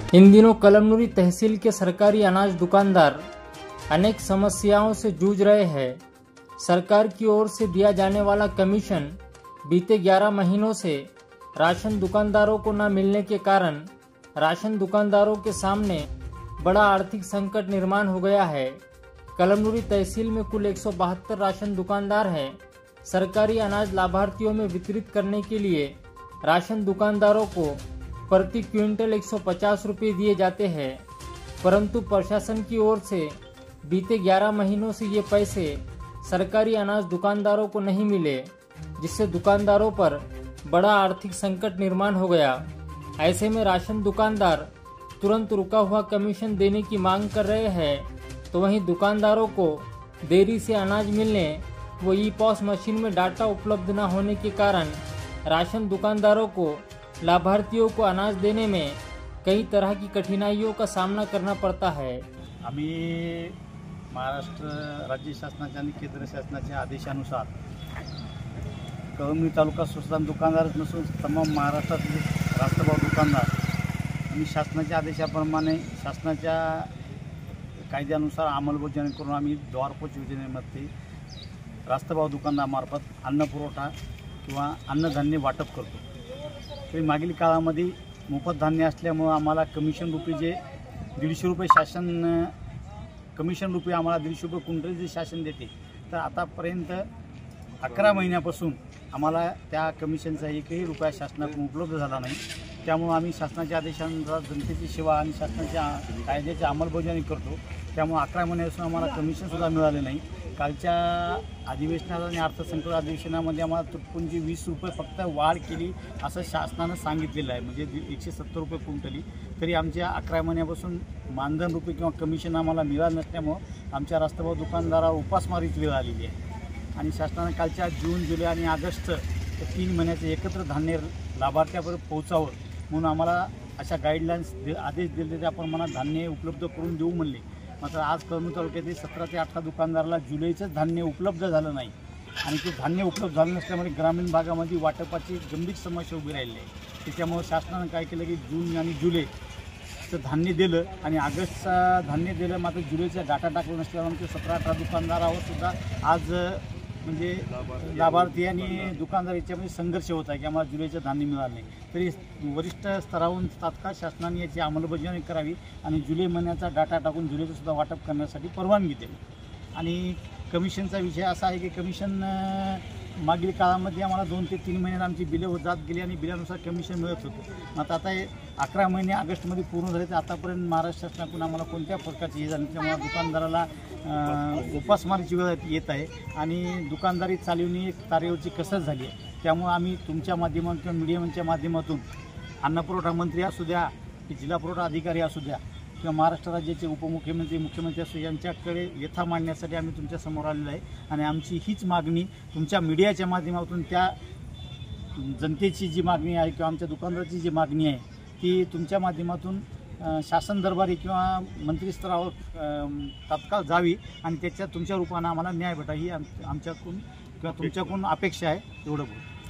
In दिनों कलमनुरी तहसील के सरकारी अनाज दुकानदार अनेक समस्याओं से जूझ रहे हैं। सरकार की ओर से दिया जाने वाला कमीशन बीते 11 महीनों से राशन दुकानदारों को न मिलने के कारण राशन दुकानदारों के सामने बड़ा आर्थिक संकट निर्माण हो गया है। कलमनुरी तहसील में कुल 172 राशन दुकानदार हैं। सरकारी अनाज लाभार्थियों में वितरित करने के लिए राशन दुकानदारों को प्रति क्विंटल 150 रुपये दिए जाते हैं, परंतु प्रशासन की ओर से बीते 11 महीनों से ये पैसे सरकारी अनाज दुकानदारों को नहीं मिले, जिससे दुकानदारों पर बड़ा आर्थिक संकट निर्माण हो गया। ऐसे में राशन दुकानदार तुरंत रुका हुआ कमीशन देने की मांग कर रहे हैं, तो वहीं दुकानदारों को देरी से अनाज मिलने व ई-पॉस मशीन में डाटा उपलब्ध न होने के कारण राशन दुकानदारों को लाभार्थियों को अनाज देने में कई तरह की कठिनाइयों का सामना करना पड़ता है। आम्ही महाराष्ट्र राज्य शासनाच्या आणि केंद्र शासनाच्या आदेशानुसार कळमनुरी तालुका स्वस्त दुकानदार नसून तमाम महाराष्ट्रातील रास्तभाव दुकानदार आम्ही शासनाच्या आदेशाप्रमाणे शासनाच्या कायद्यानुसार अंमलबजावणी करून आम्ही द्वारपोच योजनेमध्ये रास्तभाव दुकानदारामार्फत अन्न पुरवठा किंवा अन्नधान्य वाटप करतो। तरी मागील काळामध्ये मोफत धान्य असल्यामुळे आम्हाला कमिशन रुपये जे 150 रुपये शासन कमिशन रुपये आम्हाला 150 रुपये क्विंटल जे शासन देते, तर आतापर्यंत 11 महिन्यापासून आम्हाला त्या कमिशनचा एकही रुपया शासनाकडून उपलब्ध झाला नाही। त्यामुळे आम्ही शासनाच्या आदेशानुसार जनतेची सेवा आणि शासनाच्या कायद्याची अंमलबजावणी करतो। त्यामुळे 11 महिन्यापासून आम्हाला कमिशनसुद्धा मिळाले नाही। कालच्या अधिवेशनात आणि अर्थसंकल्प अधिवेशनामध्ये आम्हाला तुटपुंजी 20 रुपये फक्त वाढ केली असं शासनानं सांगितलेलं आहे, म्हणजे 170 रुपये क्विंटली। तरी आमच्या 11 महिन्यापासून मानधन रुपये किंवा कमिशन आम्हाला मिळालं नसल्यामुळं आमच्या रास्तभाव दुकानदारावर उपासमारीची वेळ आलेली आहे। आणि शासनानं कालच्या जून, जुलै आणि ऑगस्ट 3 महिन्याचे एकत्र धान्य लाभार्थ्यापर्यंत पोहोचावं म्हणून आम्हाला अशा गाईडलाईन्स आदेश दिले, त्या प्रमाणात धान्य उपलब्ध करून देऊ म्हणले। मात्र आज कळमनुरी तालुक्यातील 17 ते 18 दुकानदाराला जुलैचंच धान्य उपलब्ध झालं नाही आणि ते धान्य उपलब्ध झालं नसल्यामुळे ग्रामीण भागामध्ये वाटपाची गंभीर समस्या उभी राहिली आहे। त्याच्यामुळे शासनानं काय केलं की जून आणि जुलैचं धान्य दिलं आणि ऑगस्टचं धान्य दिलं, मात्र जुलैचा डाटा टाकला नसल्यामुळे ते 17-18 दुकानदारावर सुद्धा आज म्हणजे लाभार्थी आणि दुकानदार याच्यामध्ये संघर्ष होत आहे की आम्हाला जुलैचं धान्य मिळालं नाही। तरी वरिष्ठ स्तरावरून तात्काळ शासनाने याची अंमलबजावणी करावी आणि जुलै महिन्याचा डाटा टाकून जुलैचं सुद्धा वाटप करण्यासाठी परवानगी द्यावी। आणि कमिशनचा विषय असा आहे की कमिशन मागील काळामध्ये आम्हाला 2 ते 3 महिन्यात आमची बिलं होत जात गेली आणि बिलानुसार कमिशन मिळत होतं। मात्र आता 11 महिने ऑगस्टमध्ये पूर्ण झाले, तर आतापर्यंत महाराष्ट्र शासनाकडून आम्हाला कोणत्या प्रकारची हे झाली, त्यामुळे दुकानदाराला उपासमारीची वेळ येत आहे आणि दुकानदारी चालवणे तारेवरची कसरत झाली आहे। त्यामुळे आम्ही तुमच्या माध्यमातून किंवा मीडियाच्या माध्यमातून अन्नपुरवठा मंत्री असू द्या की जिल्हा पुरवठा अधिकारी असू द्या किंवा महाराष्ट्र राज्याचे उपमुख्यमंत्री, मुख्यमंत्री असू यांच्याकडे व्यथा मांडण्यासाठी आम्ही तुमच्यासमोर आलेलो आहे। आणि आमची हीच मागणी तुमच्या मीडियाच्या माध्यमातून त्या जनतेची जी मागणी आहे किंवा आमच्या दुकानदाराची जी मागणी आहे ती तुमच्या माध्यमातून शासन दरबारी किंवा मंत्रीस्तरावर तात्काळ जावी आणि त्याच्या तुमच्या रूपानं आम्हाला न्याय भेटा ही आमच्याकडून किंवा तुमच्याकडून अपेक्षा आहे। एवढं बोल।